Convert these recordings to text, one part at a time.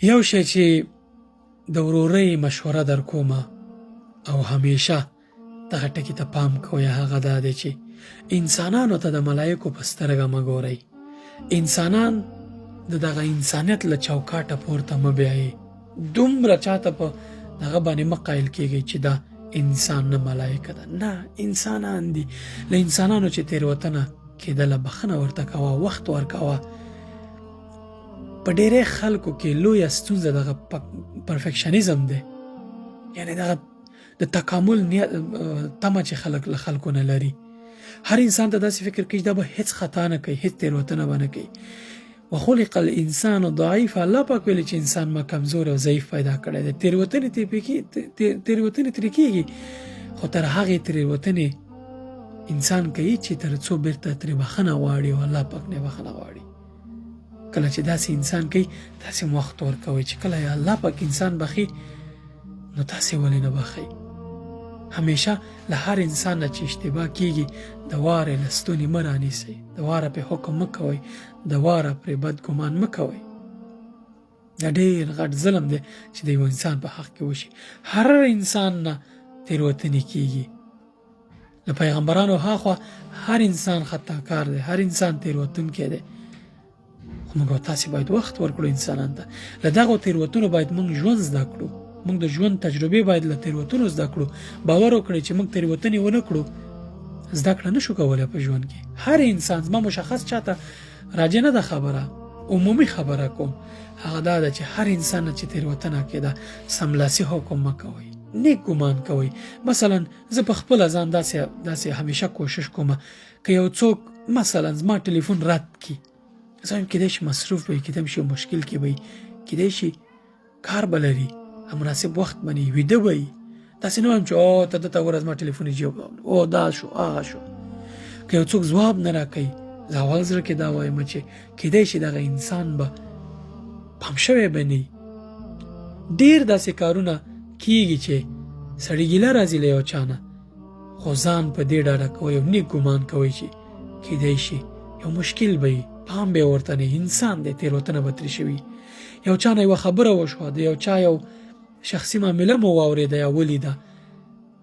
یو شی چې د ورورۍ مشوره در کومه او همیشه دغه ټکي ته پام کوئ هغه دا دی چې انسانانو ته د ملایکو په سترګه مه ګورئ. انسانان د دغه انسانیت له چوکاټه پورته مه بیایئ. دومره چاته په دغه باندې مه قایل کیږئ چې دا انسان نه ملایکه ده. نه، انسانان دي. له انسانانو چې تېروتنه کېدله بخښنه ورته کوه، وخت ورکوه. په ډېری خلکو کې لویه ستونزه دغه پرفیکشنیزم دی، یعنې دغه د تکامل تمه چې خلک له خلکو نه لري. هر انسان ته داسې فکر کوي چې دا به هیڅ خطا نه کوي، هیڅ تېروتنه به نه کوي. وخلق الانسان ضعیف، الله پاک ویلي چې انسان ما کمزور او ضعیف پیدا کړی دی. تېروتنې ترې کېږي، خو تر هغې تېروتنې انسان کوي چې تر څو بیرته ترې بخښنه غواړي او الله پاک نه بخښنه غواړي. کله چې داسې انسان کوي تاسې وخت ورکوئ چې کله الله پاک انسان بخښي نو تاسې ولې نه بخښئ. همیشه له هر انسان نه چې اشتباه کیږي د واره له ستوني مه رانیسئ، د واره پرې حکم مه کوئ، د واره پرې بد ګمان مه کوئ. دا ډېر غټ ظلم دی چې د یو انسان په حق کې وشي. هر انسان نه تېروتنې کیږي. له پیغمبرانو هاخوا هر انسان خطاکار دی، هر انسان تېروتونکی دی. خو موږ او تاسې باید وخت ورکړو انسانانو ته. له دغو تېروتنو باید موږ ژوند زده کړو. موږ د ژوند تجربې باید له تېروتنو زده کړو. باور وکړئ چې موږ تېروتنې ونه کړو زده کړه نشو کولی په ژوند کې. هر انسان، زما مشخص چاته راجع نه ده خبره، عمومي خبره کوم، هغه دا ده چې هر انسان نه چې تېروتنه کېده سملاسي حکم مه کوئ، نیک ګمان کوئ. مثلا زه په خپله ځان داسې همیشه کوشش کوم که یو څوک مثلا زما ټلیفون رد کړي، زه وایم کیدای شي مصروف وي، کیدای شي مشکل کې وي، کیدای شي کار به لري، مناسب وخت باندې ویده به وي. داسې نه وایم چې او ته دته وره زما ټلیفون یې جیب او دا شو هغه شو. که یو څوک ځواب نه راکوي زه اول زړه کې دا وایم چې کیدای شي دغه انسان به پام شوی به نه وي. ډېر داسې کارونه کیږي چې سړي ګیله راځي له یو چا نه، خو ځان په دې ډاډه کوئ او نیک ګمان کوئ چې کیدای شي یو مشکل به وي، پام به یې ورته نه وي. انسان دی، تېروتنه به ترې شوي. یو چا نه یوه خبره وشوه، د یو چا یو شخصي معامله مو واورېده یا ولیده،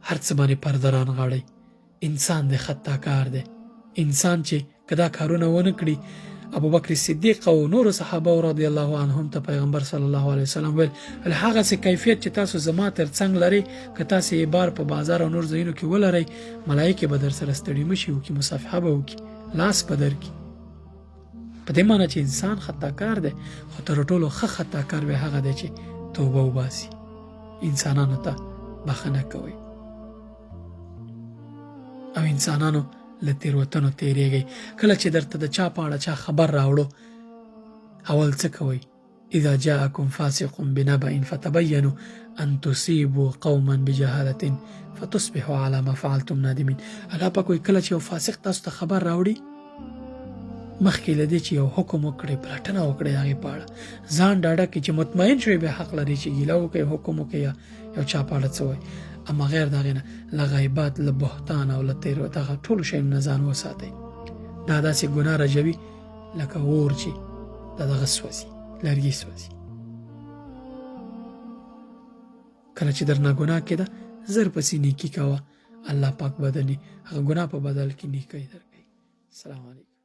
هر څه باندې پرده رانغاړئ. انسان دی، خطاکار دی. انسان چې که دا کارونه ونه کړي، ابوبکر صدیق او نورو صحابه رضی الله عنهم ته پیغمبر صلی الله علیه وسلم ویل هغسې کیفیت چې تاسو زما تر څنګ لرئ که تاسې یې بار په بازار او نور ځایونو کې ولرئ، ملایکې به در سره ستړي مشي وکړي، مصافحه به وکړي، لاس به درکړي. په دې معنی چې انسان خطاکار دی، خو تر ټولو ښه خطاکار به هغه دی چې توبه وباسي. انسانانو ته بخښنه کوئ او انسانانو له تېروتنو تېرېږئ. کله چې درته د چا په اړه چا خبر راوړو، اول څه کوئ؟ اذا جاءکم فاسق بنبأ فتبینوا ان تصیبوا قوما بجهالة فتصبحوا على ما فعلتم نادمین. الله پاک وایي کله چې یو فاسق تاسو ته خبر راوړي، مخکې له دې چې یو حکم وکړئ، پلټنه وکړئ هغې په اړه، ځان ډاډه کړئ چې مطمئن شوئ بیا حق لري چې ګیله وکړئ، حکم وکړئ یا یو چا په اړه څه وایي. اما غیر د هغې نه له غیبت، له بهتان او له دغه ټولو شیانو نه ځان وساتئ. دا داسې ګناه رجوي لکه اور چې د دغه سوځي، لرګي سوځي. کله چې درنه ګناه کېده زر پسې نیکي کوه، الله پاک به د هغه ګناه په بدل کې نیکۍ درکوي. السلام علیکم.